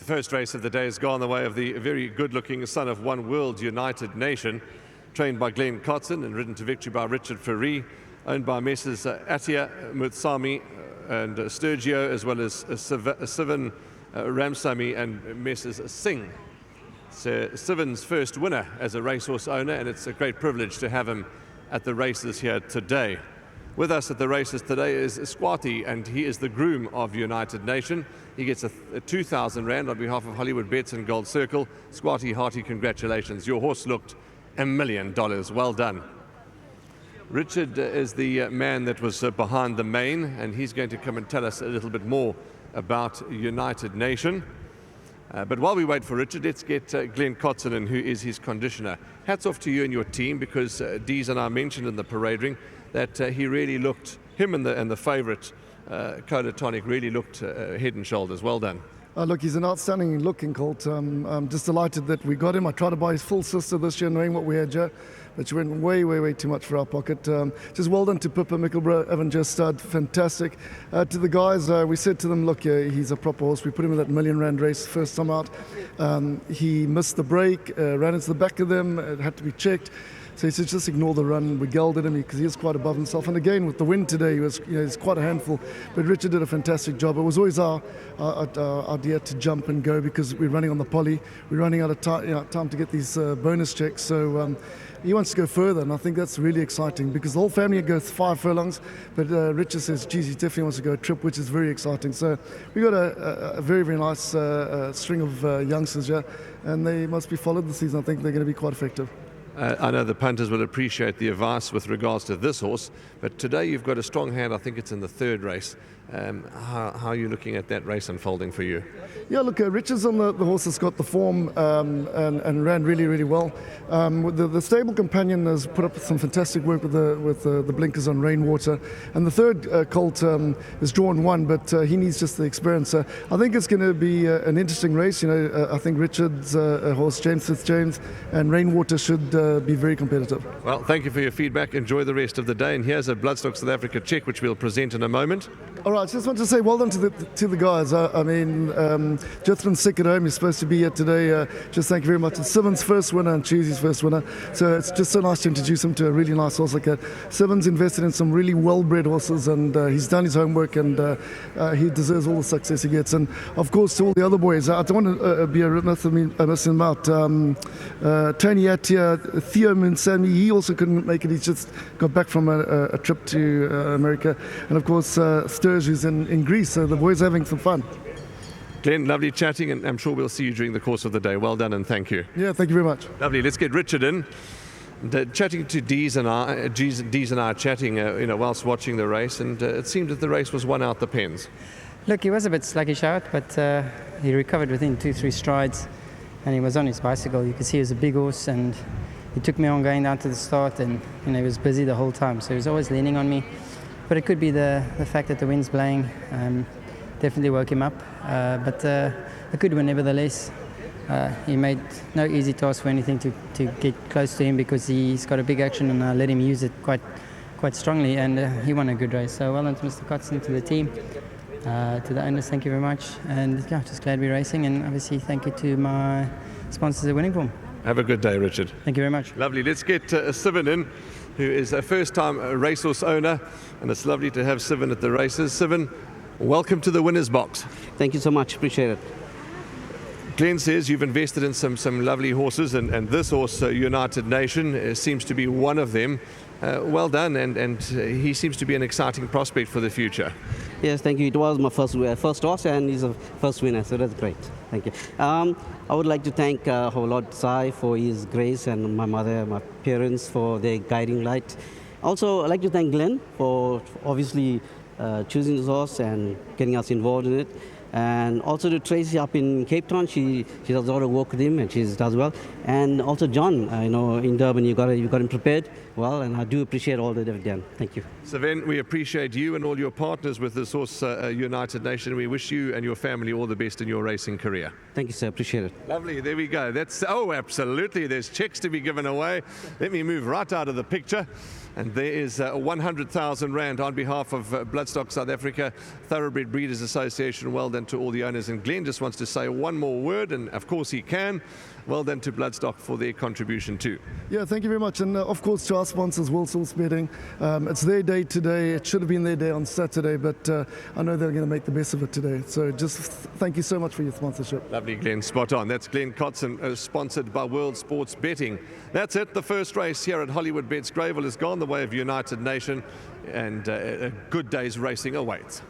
first race of the day has gone the way of the very good-looking son of one world, United Nation, trained by Glenn Kotson and ridden to victory by Richard Ferree, owned by Messrs. Atia Mutsami and Sturgio, as well as Sivan Ramsamy and Messrs. Singh. It's Sivan's first winner as a racehorse owner, and it's a great privilege to have him at the races here today. With us at the races today is Squati, and he is the groom of United Nation. He gets a 2,000 Rand on behalf of Hollywoodbets and Gold Circle. Squati, hearty congratulations. Your horse looked $1 million. Well done. Richard is the man that was behind the mane, and he's going to come and tell us a little bit more about United Nation. But while we wait for Richard, let's get Glenn Kotson in, who is his conditioner. Hats off to you and your team, because Dees and I mentioned in the parade ring that he really looked, him and the favourite, Cola Tonic, really looked head and shoulders. Well done. Look, he's an outstanding looking colt. I'm just delighted that we got him. I tried to buy his full sister this year, knowing what we had, Joe, but she went way too much for our pocket. Just well done to Pippa Mickleborough, Evan Just Stud, fantastic. To the guys, we said to them, look, he's a proper horse. We put him in that R1 million race first time out. He missed the break, ran into the back of them, it had to be checked. So he said, just ignore the run. We gelded him because he is quite above himself. And again, with the win today, he was, he's quite a handful. But Richard did a fantastic job. It was always our idea to jump and go, because we're running on the poly. We're running out of time to get these bonus checks. So he wants to go further, and I think that's really exciting, because the whole family goes 5 furlongs. But Richard says, geez, he definitely wants to go a trip, which is very exciting. So we got a very nice string of youngsters here, and they must be followed this season. I think they're going to be quite effective. I know the punters will appreciate the advice with regards to this horse, but today you've got a strong hand. I think it's in the third race. How are you looking at that race unfolding for you? Yeah, look, Richard's on the horse that's got the form and ran really well. The stable companion has put up some fantastic work with the blinkers on Rainwater, and the third colt is drawn 1, but he needs just the experience. I think it's going to be an interesting race. I think Richard's horse, James Fitzjames, and Rainwater should be very competitive. Well, thank you for your feedback. Enjoy the rest of the day, and here's a Bloodstock South Africa check, which we'll present in a moment. All right, just want to say well done to the guys. I mean, Jethron's sick at home. He's supposed to be here today. Just thank you very much. It's Sivan's first winner and Tuesday's first winner. So it's just so nice to introduce him to a really nice horse like that. Sivan's invested in some really well-bred horses, and he's done his homework, and he deserves all the success he gets. And of course, to all the other boys, I don't want to be a missing out. Tony Atia, Theo Munsami, he also couldn't make it. He's just got back from a trip to America. And of course, Sturge, who's in Greece. So the boys are having some fun. Glenn, lovely chatting, and I'm sure we'll see you during the course of the day. Well done, and thank you. Yeah, thank you very much. Lovely. Let's get Richard in. Chatting to Dees and I, are chatting whilst watching the race, and it seemed that the race was won out the pens. Look, he was a bit sluggish out, but he recovered within 2-3 strides, and he was on his bicycle. You could see he was a big horse, and he took me on going down to the start, and he was busy the whole time, so he was always leaning on me. But it could be the fact that the wind's blowing. Definitely woke him up, but a good win nevertheless. He made no easy task for anything to get close to him, because he's got a big action, and I let him use it quite strongly, and he won a good race. So well done to Mr. Kotson, to the team, to the owners, thank you very much, and yeah, just glad we're racing, and obviously thank you to my sponsors at Winning Form. Have a good day, Richard. Thank you very much. Lovely. Let's get Sivan in, who is a first-time racehorse owner, and it's lovely to have Sivan at the races. Sivan, welcome to the winner's box. Thank you so much, appreciate it. Glenn says you've invested in some lovely horses, and this horse, United Nation, seems to be one of them. Well done, and he seems to be an exciting prospect for the future. Yes, thank you. It was my first horse, and he's a first winner, so that's great. Thank you. I would like to thank our Lord Sai for his grace, and my mother, my parents for their guiding light. Also, I'd like to thank Glenn for obviously choosing this horse and getting us involved in it. And also to Tracy up in Cape Town, she does a lot of work with him, and she does well. And also John, in Durban, you got him prepared. well, and I do appreciate all that they've done. Thank you. Sven, we appreciate you and all your partners with this horse, United Nation. We wish you and your family all the best in your racing career. Thank you, sir. Appreciate it. Lovely. There we go. Oh, absolutely. There's checks to be given away. Let me move right out of the picture. And there is 100,000 Rand on behalf of Bloodstock South Africa, Thoroughbred Breeders Association. Well done to all the owners. And Glenn just wants to say one more word, and of course he can. Well done to Bloodstock for their contribution too. Yeah, thank you very much. And of course to our sponsors, World Source Betting. It's their day today. It should have been their day on Saturday, but I know they're going to make the best of it today. So just thank you so much for your sponsorship. Lovely, Glenn. Spot on. That's Glenn Kotzen, sponsored by World Sports Betting. That's it. The first race here at Hollywoodbets Greyville is gone the way of United Nation, and a good day's racing awaits.